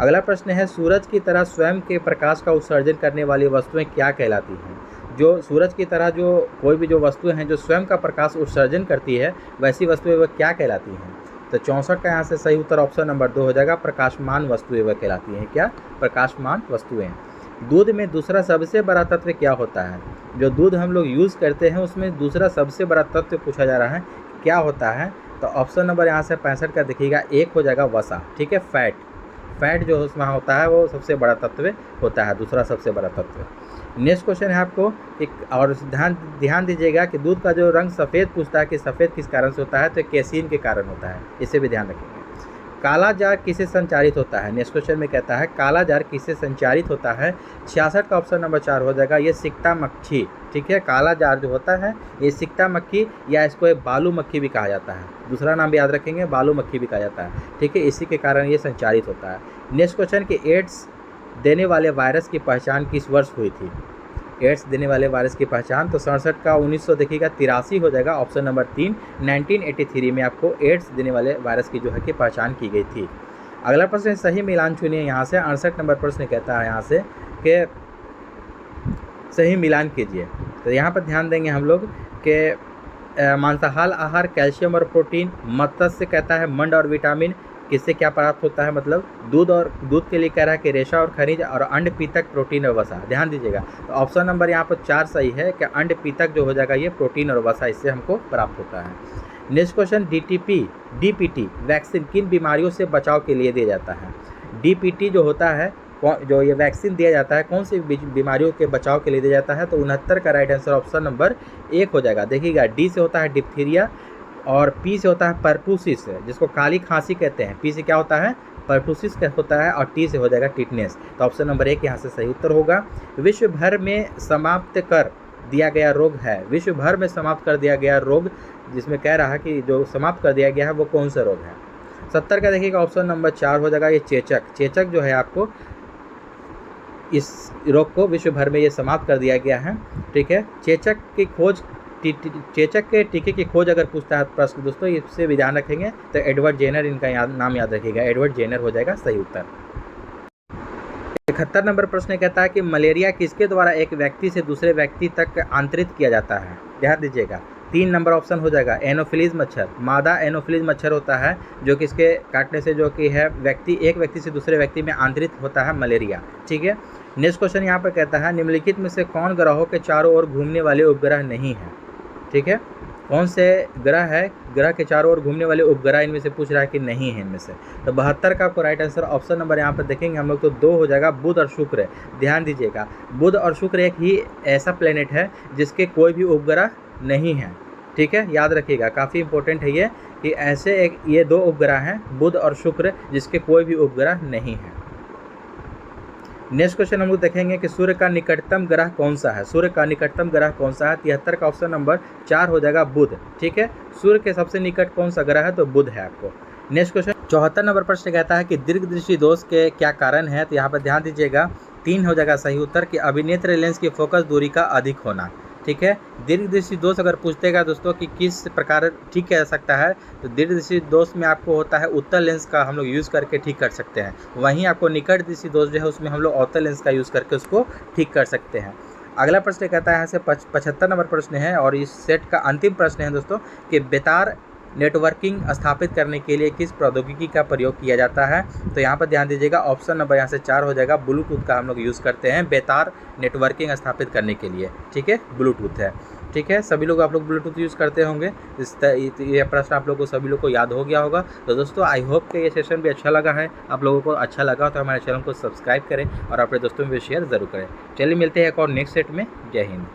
अगला प्रश्न है, सूरज की तरह स्वयं के प्रकाश का उत्सर्जन करने वाली वस्तुएं क्या कहलाती हैं? जो सूरज की तरह जो कोई भी जो वस्तुएं हैं जो स्वयं का प्रकाश उत्सर्जन करती है, वैसी वस्तुएं वह क्या कहलाती हैं? तो 64 का यहाँ से सही उत्तर ऑप्शन नंबर 2 हो जाएगा, प्रकाशमान वस्तुएं वह कहलाती हैं। क्या? प्रकाशमान वस्तुएं। दूध में दूसरा सबसे बड़ा तत्व क्या होता है? जो दूध हम लोग यूज़ करते हैं उसमें दूसरा सबसे बड़ा तत्व पूछा जा रहा है, क्या होता है? तो ऑप्शन नंबर यहाँ से 65 का देखिएगा 1 हो जाएगा, वसा। ठीक है, फैट जो उसमें होता है वो सबसे बड़ा तत्व होता है, दूसरा सबसे बड़ा तत्व। नेक्स्ट क्वेश्चन है आपको एक, और ध्यान दीजिएगा कि दूध का जो रंग सफ़ेद पूछता है कि सफ़ेद किस कारण से होता है, तो कैसीन के कारण होता है, इसे भी ध्यान रखेंगे। काला जार किसे संचारित होता है? नेक्स्ट क्वेश्चन में कहता है काला जार किसे संचारित होता है? 66 का ऑप्शन नंबर 4 हो जाएगा, ये सिकटा मक्खी। ठीक है, काला जार जो होता है ये सिकटा मक्खी या इसको एक बालू मक्खी भी कहा जाता है, दूसरा नाम भी याद रखेंगे, बालू मक्खी भी कहा जाता है। ठीक है, इसी के कारण ये संचारित होता है। नेक्स्ट क्वेश्चन कि एड्स देने वाले वायरस की पहचान किस वर्ष हुई थी? एड्स देने वाले वायरस की पहचान तो 67 का 1900 देखिएगा 83 हो जाएगा, ऑप्शन नंबर 3। 1983 में आपको एड्स देने वाले वायरस की जो है कि पहचान की गई थी। अगला प्रश्न सही मिलान चुनिए यहाँ से। 68 नंबर प्रश्न कहता है यहाँ से कि सही मिलान कीजिए। तो यहाँ पर ध्यान देंगे हम लोग कि मांसाहार आहार कैल्शियम और प्रोटीन, मत्स्य कहता है मंड और विटामिन, किससे क्या प्राप्त होता है मतलब दूध, और दूध के लिए कह रहा है कि रेशा और खनिज, और अंड पीतक प्रोटीन और वसा। ध्यान दीजिएगा, तो ऑप्शन नंबर यहाँ पर 4 सही है कि अंड पीतक जो हो जाएगा ये प्रोटीन और वसा, इससे हमको प्राप्त होता है। नेक्स्ट क्वेश्चन डीपीटी वैक्सीन किन बीमारियों से बचाव के लिए दिया जाता है? डीपीटी जो होता है, जो ये वैक्सीन दिया जाता है कौन सी बीमारियों के बचाव के लिए दिया जाता है? तो 69 का राइट आंसर ऑप्शन नंबर 1 हो जाएगा। देखिएगा, डी से होता है डिप्थीरिया, और पी से होता है परटूसिस, जिसको काली खांसी कहते हैं। पी से क्या होता है? परटूसिस का होता है, और टी से हो जाएगा टिटनेस। तो ऑप्शन नंबर 1 यहाँ से सही उत्तर होगा। विश्व भर में समाप्त कर दिया गया रोग है, विश्व भर में समाप्त कर दिया गया रोग जिसमें कह रहा है कि जो समाप्त कर दिया गया है वो कौन सा रोग है? 70 का देखिएगा ऑप्शन नंबर 4 हो जाएगा, ये चेचक। चेचक जो है आपको, इस रोग को विश्व भर में ये समाप्त कर दिया गया है। ठीक है, चेचक की खोज, चेचक के टीके की खोज अगर पूछता है प्रश्न दोस्तों, इससे भी ध्यान रखेंगे, तो एडवर्ड जेनर इनका नाम याद रखिएगा, एडवर्ड जेनर हो जाएगा सही उत्तर। 71 नंबर प्रश्न कहता है कि मलेरिया किसके द्वारा एक व्यक्ति से दूसरे व्यक्ति तक आंतरित किया जाता है? ध्यान दीजिएगा, 3 नंबर ऑप्शन हो जाएगा। एनोफिलीज मच्छर, मादा एनोफिलीज मच्छर होता है जो कि इसके काटने से जो कि है एक व्यक्ति से दूसरे व्यक्ति में आंतरित होता है मलेरिया। ठीक है, नेक्स्ट क्वेश्चन यहाँ पर कहता है निम्नलिखित में से कौन ग्रहों के चारों ओर घूमने वाले उपग्रह नहीं है? ठीक है, कौन से ग्रह है, ग्रह के चारों ओर घूमने वाले उपग्रह इनमें से पूछ रहा है कि नहीं है इनमें से। तो 72 का आपको राइट आंसर ऑप्शन नंबर यहाँ पर देखेंगे हम लोग तो 2 हो जाएगा, बुध और शुक्र। ध्यान दीजिएगा, बुध और शुक्र एक ही ऐसा प्लेनेट है जिसके कोई भी उपग्रह नहीं है। ठीक है, याद रखिएगा, काफ़ी इंपॉर्टेंट है ये कि ऐसे ये 2 उपग्रह हैं, बुध और शुक्र, जिसके कोई भी उपग्रह नहीं है। नेक्स्ट क्वेश्चन हम लोग देखेंगे कि सूर्य का निकटतम ग्रह कौन सा है? सूर्य का निकटतम ग्रह कौन सा है? 73 का ऑप्शन नंबर 4 हो जाएगा, बुध। ठीक है, सूर्य के सबसे निकट कौन सा ग्रह है? तो बुध है आपको। नेक्स्ट क्वेश्चन 74 नंबर प्रश्न कहता है कि दीर्घदृष्टि दोष के क्या कारण है? तो यहाँ पर ध्यान दीजिएगा, 3 हो जाएगा सही उत्तर कि अभिनेत्र लेंस की फोकस दूरी का अधिक होना। ठीक है, दीर्घदृष्टि दोष अगर पूछतेगा दोस्तों कि किस प्रकार ठीक किया जा सकता है, तो दीर्घदृष्टि दोष में आपको होता है उत्तल लेंस का हम लोग यूज़ करके ठीक कर सकते हैं। वहीं आपको निकट दृष्टि दोष जो है उसमें हम लोग अवतल लेंस का यूज़ करके उसको ठीक कर सकते हैं। अगला प्रश्न कहता है यहाँ से 75 नंबर प्रश्न है, और इस सेट का अंतिम प्रश्न है दोस्तों कि बेतार नेटवर्किंग स्थापित करने के लिए किस प्रौद्योगिकी का प्रयोग किया जाता है? तो यहाँ पर ध्यान दीजिएगा, ऑप्शन नंबर यहाँ से 4 हो जाएगा, ब्लूटूथ का हम लोग यूज़ करते हैं बेतार नेटवर्किंग स्थापित करने के लिए। ठीक है, ब्लूटूथ है। ठीक है, सभी लोग आप लोग ब्लूटूथ यूज़ करते होंगे, ये प्रश्न आप लोगों को सभी लोग को याद हो गया होगा। तो दोस्तों आई होप कि ये सेशन भी अच्छा लगा है, आप लोगों को अच्छा लगा तो हमारे चैनल को सब्सक्राइब करें और अपने दोस्तों में भी शेयर ज़रूर करें। चलिए मिलते हैं एक और नेक्स्ट सेट में। जय हिंद।